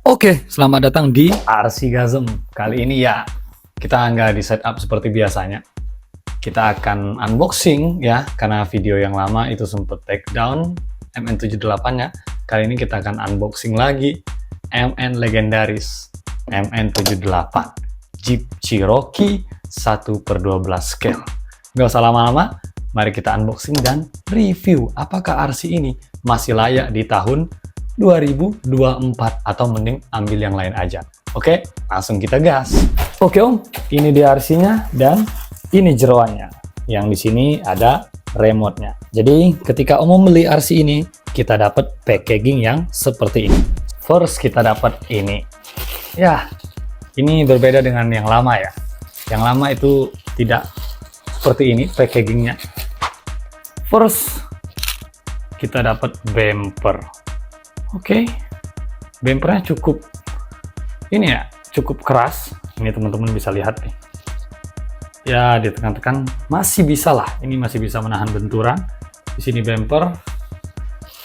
Oke, selamat datang di RC Gasm. Kali ini ya, kita nggak di setup seperti biasanya. Kita akan unboxing ya, karena video yang lama itu sempet take down MN78 ya. Kali ini kita akan unboxing lagi MN legendaris MN78 Jeep Cherokee 1/12 scale. Nggak usah lama-lama, mari kita unboxing dan review apakah RC ini masih layak di tahun 2024 atau mending ambil yang lain aja. Oke, langsung kita gas. Oke Om, ini di RC-nya dan ini jeroannya. Yang di sini ada remote-nya. Jadi ketika Om membeli RC ini, kita dapat packaging yang seperti ini. First kita dapat ini. Ya, ini berbeda dengan yang lama ya. Yang lama itu tidak seperti ini packagingnya. First kita dapat bumper. Oke, bumpernya cukup ini ya, cukup keras. Ini teman-teman bisa lihat nih. Ya, ditekan-tekan masih bisa lah. Ini masih bisa menahan benturan. Di sini bumper.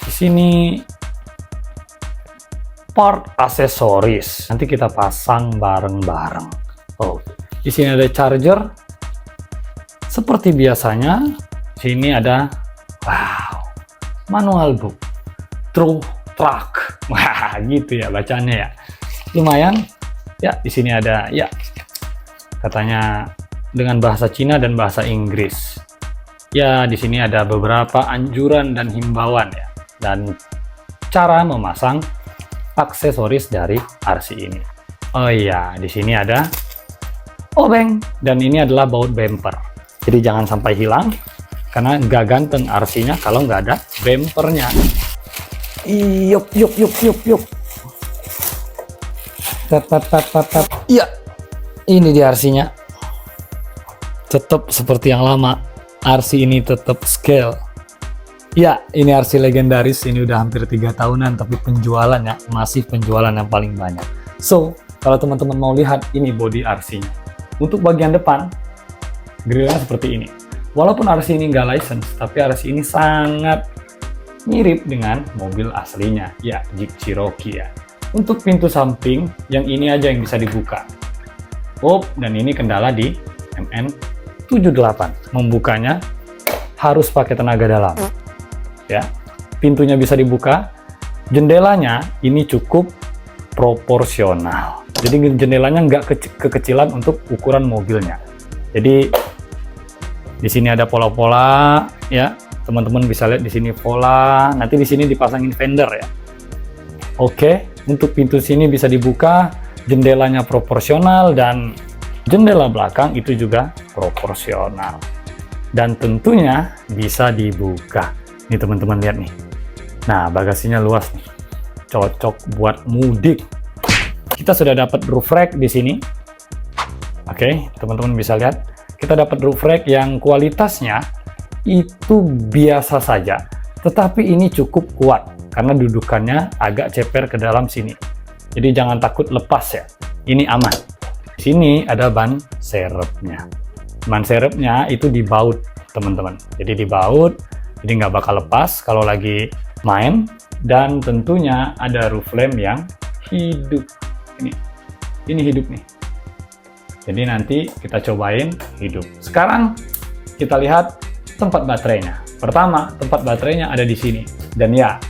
Di sini part aksesoris. Nanti kita pasang bareng-bareng. Oh, di sini ada charger. Seperti biasanya, sini ada manual book. True truck. Wah, gitu ya bacanya ya. Lumayan. Ya, di sini ada ya. Katanya dengan bahasa Cina dan bahasa Inggris. Ya, di sini ada beberapa anjuran dan himbauan ya. Dan cara memasang aksesoris dari RC ini. Oh iya, di sini ada obeng dan ini adalah baut bumper. Jadi jangan sampai hilang karena nggak ganteng RC-nya kalau nggak ada bumpernya. Yup. Iya, ini di RC-nya. Tetap seperti yang lama. RC ini tetap scale. Ya, ini RC legendaris. Ini udah hampir 3 tahunan, tapi penjualannya masih penjualan yang paling banyak. So, kalau teman-teman mau lihat, ini body RC-nya. Untuk bagian depan, grillnya seperti ini. Walaupun RC ini nggak license, tapi RC ini sangat mirip dengan mobil aslinya, ya Jeep Cherokee ya. Untuk pintu samping, yang ini aja yang bisa dibuka. Oh, dan ini kendala di MN78. Membukanya harus pakai tenaga dalam. Ya, pintunya bisa dibuka. Jendelanya ini cukup proporsional. Jadi jendelanya nggak kekecilan untuk ukuran mobilnya. Jadi di sini ada pola-pola ya. Teman-teman bisa lihat di sini pola, nanti di sini dipasangin fender ya. Oke, untuk pintu sini bisa dibuka, jendelanya proporsional dan jendela belakang itu juga proporsional. Dan tentunya bisa dibuka. Nih teman-teman lihat nih. Nah, bagasinya luas nih. Cocok buat mudik. Kita sudah dapat roof rack di sini. Oke, teman-teman bisa lihat. Kita dapat roof rack yang kualitasnya itu biasa saja, tetapi ini cukup kuat karena dudukannya agak ceper ke dalam sini. Jadi jangan takut lepas ya, ini aman. Di sini ada ban serepnya. Ban serepnya itu dibaut teman-teman, jadi dibaut, jadi nggak bakal lepas kalau lagi main. Dan tentunya ada roof lamp yang hidup. Ini hidup nih. Jadi nanti kita cobain hidup. Sekarang kita lihat tempat baterainya. Pertama, tempat baterainya ada di sini. Dan ya,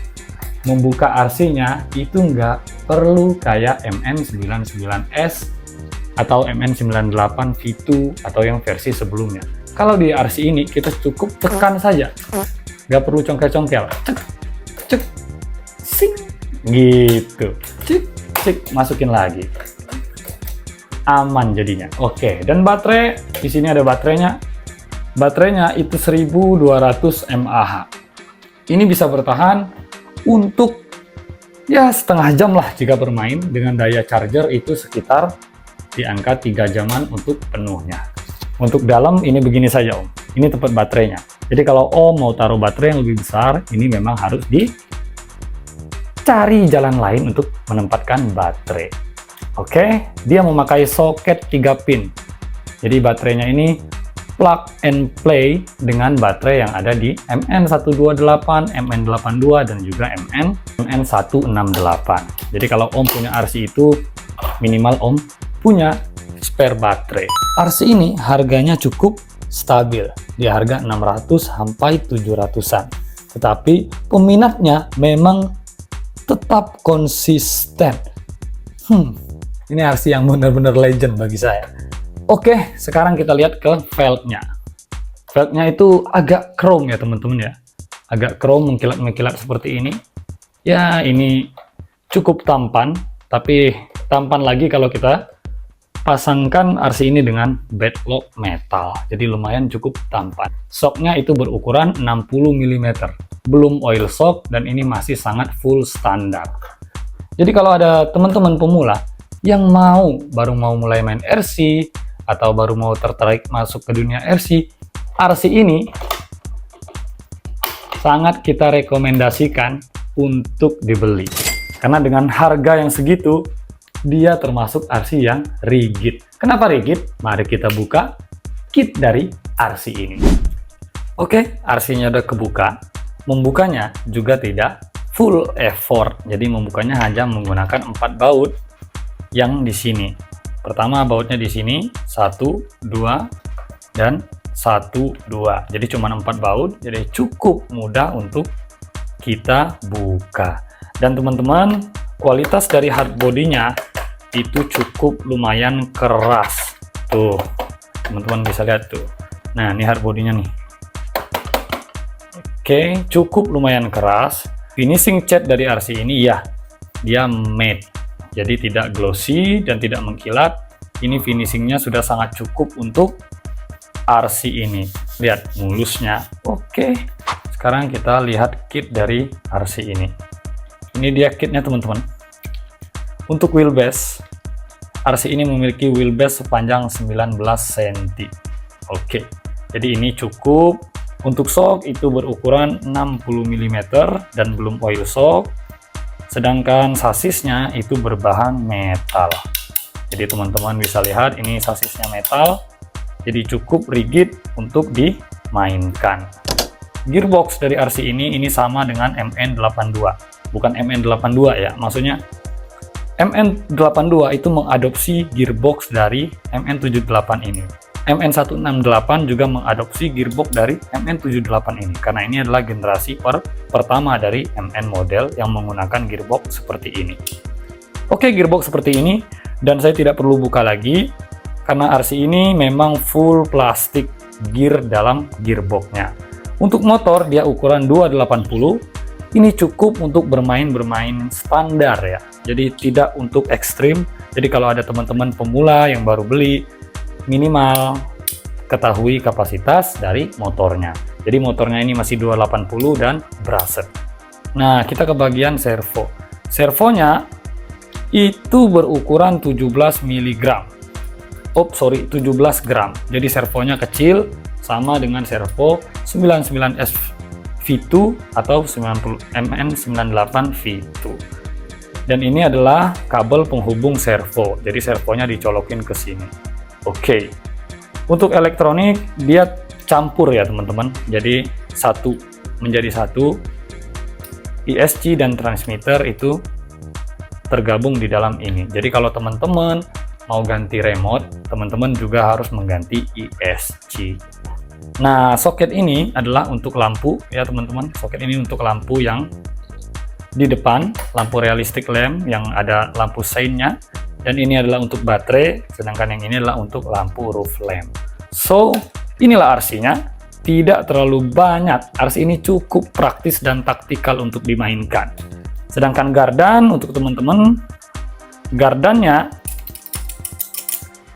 membuka RC-nya itu nggak perlu kayak MN99S atau MN98 V2 atau yang versi sebelumnya. Kalau di RC ini kita cukup tekan saja. Nggak perlu congkel-congkel. Cek, sing, gitu. Cek, masukin lagi. Aman jadinya. Oke, dan baterai, di sini ada baterainya. Baterainya itu 1200 mAh. Ini bisa bertahan untuk ya setengah jam lah jika bermain. Dengan daya charger itu sekitar di angka 3 jaman untuk penuhnya. Untuk dalam ini begini saja Om. Ini tempat baterainya. Jadi kalau Om mau taruh baterai yang lebih besar, ini memang harus dicari jalan lain untuk menempatkan baterai. Oke, dia memakai soket 3 pin. Jadi baterainya ini plug and play dengan baterai yang ada di MN128, MN82, dan juga MN168. Jadi kalau Om punya RC itu minimal Om punya spare baterai. RC ini harganya cukup stabil di harga 600 sampai 700-an. Tetapi peminatnya memang tetap konsisten. Ini RC yang benar-benar legend bagi saya. Oke, sekarang kita lihat ke velgnya. Velgnya itu agak chrome ya teman-teman ya. Agak chrome, mengkilat-mengkilat seperti ini. Ya, ini cukup tampan, tapi tampan lagi kalau kita pasangkan RC ini dengan bedlock metal, jadi lumayan cukup tampan. Shocknya itu berukuran 60 mm, belum oil shock, dan ini masih sangat full standar. Jadi kalau ada teman-teman pemula yang baru mau mulai main RC, atau baru mau tertarik masuk ke dunia RC ini sangat kita rekomendasikan untuk dibeli. Karena dengan harga yang segitu, dia termasuk RC yang rigid. Kenapa rigid? Mari kita buka kit dari RC ini. Oke, RC-nya udah kebuka. Membukanya juga tidak full effort. Jadi membukanya hanya menggunakan 4 baut yang di sini. Pertama bautnya di sini 1, 2, dan 1, 2. Jadi cuma 4 baut. Jadi cukup mudah untuk kita buka. Dan teman-teman, kualitas dari hardbody-nya itu cukup lumayan keras. Tuh, teman-teman bisa lihat tuh. Nah, ini hardbody-nya nih. Oke, cukup lumayan keras. Finishing cat dari RC ini ya, dia matte. Jadi tidak glossy dan tidak mengkilat. Ini finishingnya sudah sangat cukup untuk RC ini. Lihat mulusnya. Oke, sekarang kita lihat kit dari RC ini. Ini dia kitnya teman-teman. Untuk wheelbase, RC ini memiliki wheelbase sepanjang 19 cm. Oke, jadi ini cukup. Untuk shock itu berukuran 60 mm dan belum oil shock. Sedangkan sasisnya itu berbahan metal. Jadi teman-teman bisa lihat ini sasisnya metal. Jadi cukup rigid untuk dimainkan. Gearbox dari RC ini sama dengan MN82. Bukan MN82 ya, maksudnya MN82 itu mengadopsi gearbox dari MN78 ini. MN168 juga mengadopsi gearbox dari MN78 ini, karena ini adalah generasi pertama dari MN model yang menggunakan gearbox seperti ini. Oke, gearbox seperti ini, dan saya tidak perlu buka lagi, karena RC ini memang full plastik gear dalam gearboxnya. Untuk motor, dia ukuran 280, ini cukup untuk bermain standar ya, jadi tidak untuk ekstrim. Jadi kalau ada teman-teman pemula yang baru beli, minimal ketahui kapasitas dari motornya. Jadi motornya ini masih 280 dan brushed. Nah, kita ke bagian servo. Servonya itu berukuran 17 mg. 17 gram. Jadi servonya kecil, sama dengan servo 99S V2 atau MN98 V2. Dan ini adalah kabel penghubung servo. Jadi servonya dicolokin ke sini. Oke. Untuk elektronik dia campur ya teman-teman. Jadi menjadi satu. ESC dan transmitter itu tergabung di dalam ini. Jadi kalau teman-teman mau ganti remote, teman-teman juga harus mengganti ESC. Nah, soket ini adalah untuk lampu ya teman-teman. Soket ini untuk lampu yang di depan, lampu realistic lamp yang ada lampu sein-nya. Dan ini adalah untuk baterai, sedangkan yang ini adalah untuk lampu roof lamp. So, inilah RC-nya. Tidak terlalu banyak. RC ini cukup praktis dan taktikal untuk dimainkan. Sedangkan gardan untuk teman-teman, gardannya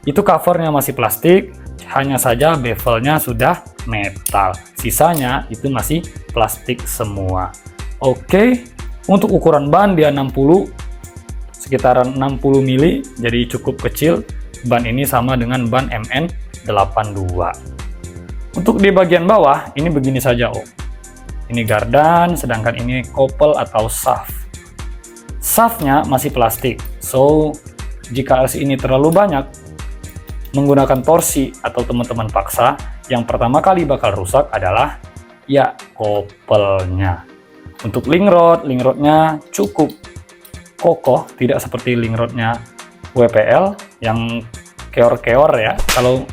itu covernya masih plastik, hanya saja bevelnya sudah metal. Sisanya itu masih plastik semua. Oke, untuk ukuran ban dia 60, sekitaran 60 mili, jadi cukup kecil. Ban ini sama dengan ban MN82. Untuk di bagian bawah, ini begini saja Om. Ini gardan, sedangkan ini kopel atau shaft. Shaftnya masih plastik, so jika RC ini terlalu banyak, menggunakan torsi atau teman-teman paksa, yang pertama kali bakal rusak adalah ya kopelnya. Untuk link rodnya cukup kokoh, tidak seperti link rodnya WPL yang keor-keor ya. Kalau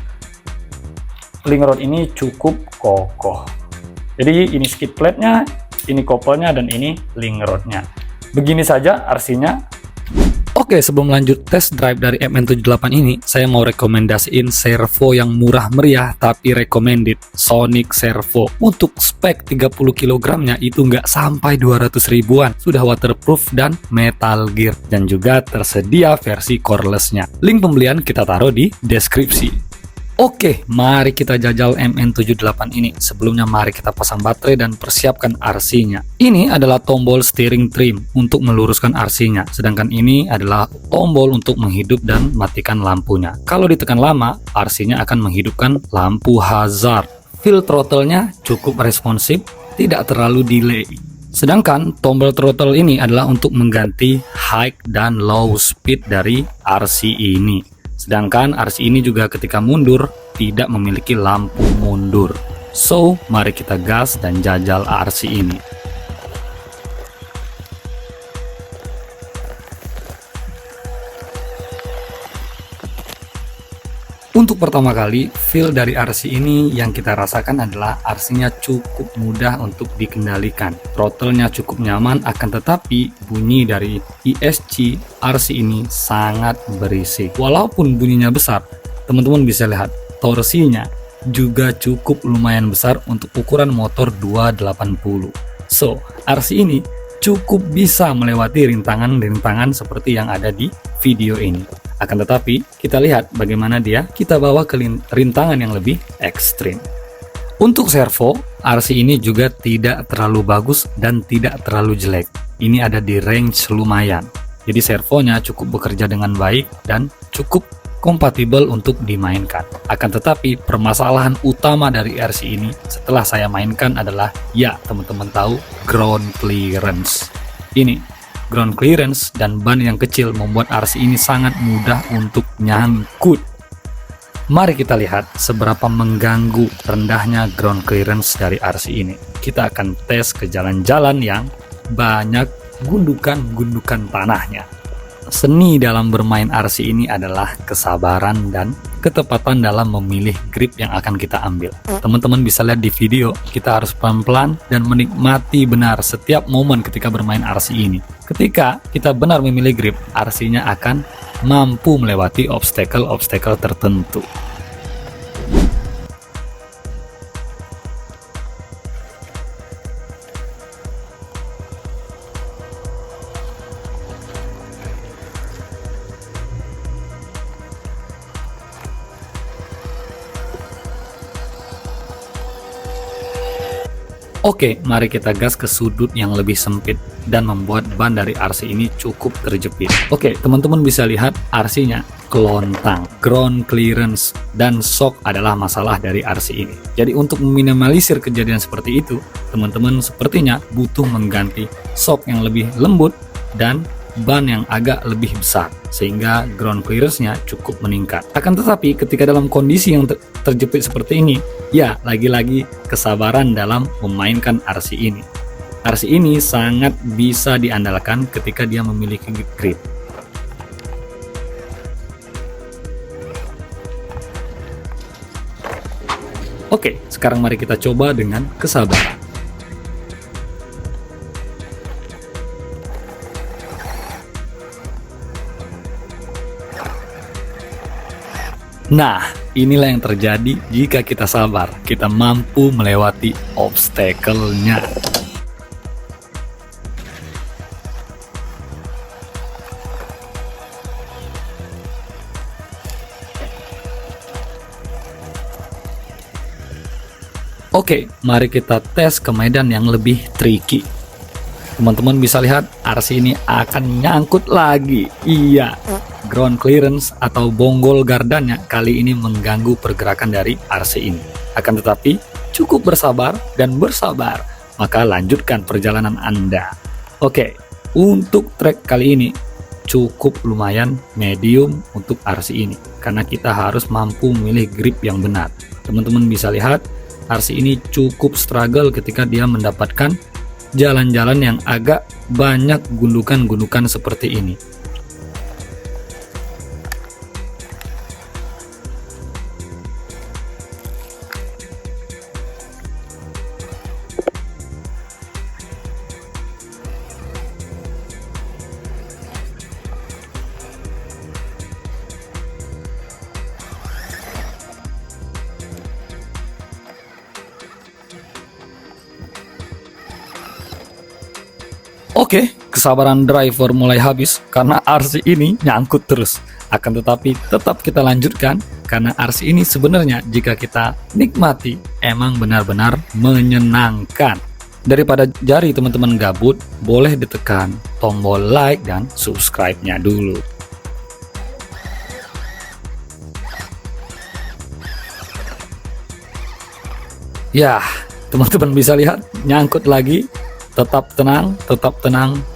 link rod ini cukup kokoh. Jadi ini skid plate-nya, ini kopelnya, dan ini link rodnya. Begini saja RC-nya. Oke, sebelum lanjut test drive dari MN78 ini, saya mau rekomendasiin servo yang murah meriah tapi recommended, Sonic Servo. Untuk spek 30 kg-nya itu nggak sampai 200 ribuan, sudah waterproof dan metal gear, dan juga tersedia versi coreless-nya. Link pembelian kita taruh di deskripsi. Oke, mari kita jajal MN78 ini. Sebelumnya mari kita pasang baterai dan persiapkan RC-nya. Ini adalah tombol steering trim untuk meluruskan RC-nya, sedangkan ini adalah tombol untuk menghidup dan matikan lampunya. Kalau ditekan lama, RC-nya akan menghidupkan lampu hazard. Feel throttle-nya cukup responsif, tidak terlalu delay. Sedangkan tombol throttle ini adalah untuk mengganti high dan low speed dari RC ini. Sedangkan RC ini juga ketika mundur tidak memiliki lampu mundur. So, mari kita gas dan jajal RC ini. Untuk pertama kali, feel dari RC ini yang kita rasakan adalah RC-nya cukup mudah untuk dikendalikan. Throttle-nya cukup nyaman, akan tetapi bunyi dari ESC RC ini sangat berisik. Walaupun bunyinya besar, teman-teman bisa lihat torsinya juga cukup lumayan besar untuk ukuran motor 280. So, RC ini cukup bisa melewati rintangan-rintangan seperti yang ada di video ini. Akan tetapi, kita lihat bagaimana kita bawa ke rintangan yang lebih ekstrim. Untuk servo, RC ini juga tidak terlalu bagus dan tidak terlalu jelek. Ini ada di range lumayan. Jadi servonya cukup bekerja dengan baik dan cukup kompatibel untuk dimainkan. Akan tetapi, permasalahan utama dari RC ini setelah saya mainkan adalah, ya teman-teman tahu, ground clearance. Ini ground clearance dan ban yang kecil membuat RC ini sangat mudah untuk nyangkut. Mari kita lihat seberapa mengganggu rendahnya ground clearance dari RC ini. Kita akan tes ke jalan-jalan yang banyak gundukan-gundukan tanahnya. Seni dalam bermain RC ini adalah kesabaran dan ketepatan dalam memilih grip yang akan kita ambil. Teman-teman bisa lihat di video, kita harus pelan-pelan dan menikmati benar setiap momen ketika bermain RC ini. Ketika kita benar memilih grip, RC-nya akan mampu melewati obstacle-obstacle tertentu. Oke, mari kita gas ke sudut yang lebih sempit dan membuat ban dari RC ini cukup terjepit. Oke, teman-teman bisa lihat RC-nya kelontang. Ground clearance dan shock adalah masalah dari RC ini. Jadi untuk meminimalisir kejadian seperti itu, teman-teman sepertinya butuh mengganti shock yang lebih lembut dan ban yang agak lebih besar, sehingga ground clearance-nya cukup meningkat. Akan tetapi ketika dalam kondisi yang terjepit seperti ini, ya lagi-lagi kesabaran dalam memainkan RC ini. RC ini sangat bisa diandalkan ketika dia memiliki grip. Oke, sekarang mari kita coba dengan kesabaran. Nah, inilah yang terjadi jika kita sabar. Kita mampu melewati obstacle-nya. Oke, mari kita tes ke medan yang lebih tricky. Teman-teman bisa lihat RC ini akan nyangkut lagi. Iya, ground clearance atau bonggol gardannya kali ini mengganggu pergerakan dari RC ini. Akan tetapi cukup bersabar dan bersabar, maka lanjutkan perjalanan Anda. Oke, untuk trek kali ini cukup lumayan medium untuk RC ini, karena kita harus mampu memilih grip yang benar. Teman-teman bisa lihat RC ini cukup struggle ketika dia mendapatkan jalan-jalan yang agak banyak gundukan-gundukan seperti ini. Oke, kesabaran driver mulai habis karena RC ini nyangkut terus. Akan tetapi tetap kita lanjutkan karena RC ini sebenarnya jika kita nikmati emang benar-benar menyenangkan. Daripada jari teman-teman gabut, boleh ditekan tombol like dan subscribe-nya dulu. Ya, teman-teman bisa lihat nyangkut lagi. Tetap tenang,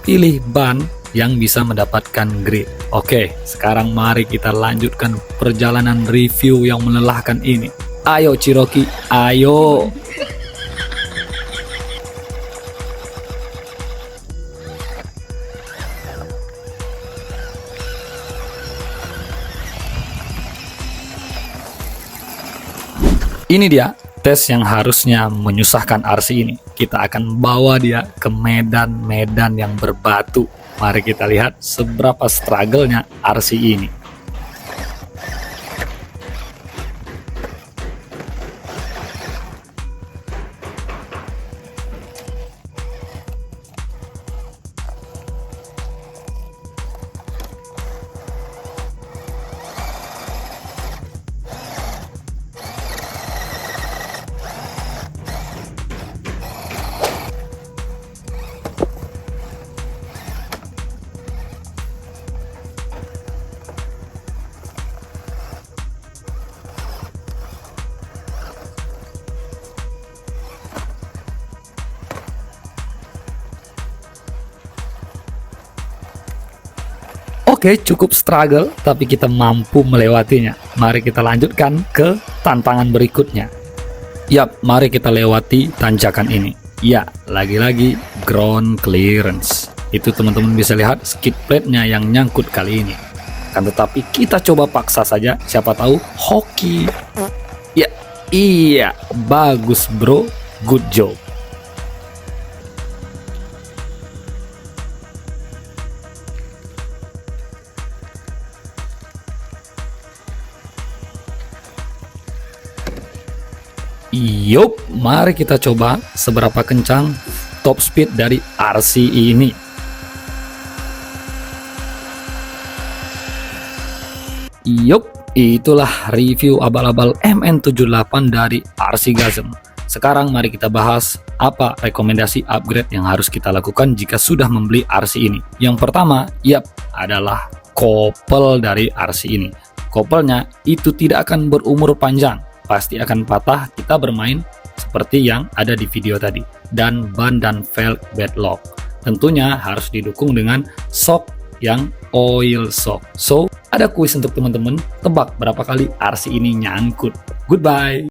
pilih ban yang bisa mendapatkan grip. Oke, sekarang mari kita lanjutkan perjalanan review yang melelahkan ini. Ayo Cherokee, ayo! Ini dia tes yang harusnya menyusahkan RC ini. Kita akan bawa dia ke medan-medan yang berbatu. Mari kita lihat seberapa struggle-nya RC ini. Oke, cukup struggle, tapi kita mampu melewatinya. Mari kita lanjutkan ke tantangan berikutnya. Yap, mari kita lewati tanjakan ini. Ya, lagi-lagi ground clearance. Itu teman-teman bisa lihat skid plate-nya yang nyangkut kali ini. Kan tetapi kita coba paksa saja, siapa tahu hoki. Ya, iya, bagus bro, good job. Yup, mari kita coba seberapa kencang top speed dari RC ini. Yup, itulah review abal-abal MN78 dari RC Gazem. Sekarang mari kita bahas apa rekomendasi upgrade yang harus kita lakukan jika sudah membeli RC ini. Yang pertama, yap, adalah kopel dari RC ini. Kopelnya itu tidak akan berumur panjang, pasti akan patah kita bermain seperti yang ada di video tadi. Dan ban dan velg bedlock tentunya harus didukung dengan shock yang oil shock. So, ada kuis untuk teman-teman, tebak berapa kali RC ini nyangkut. Goodbye.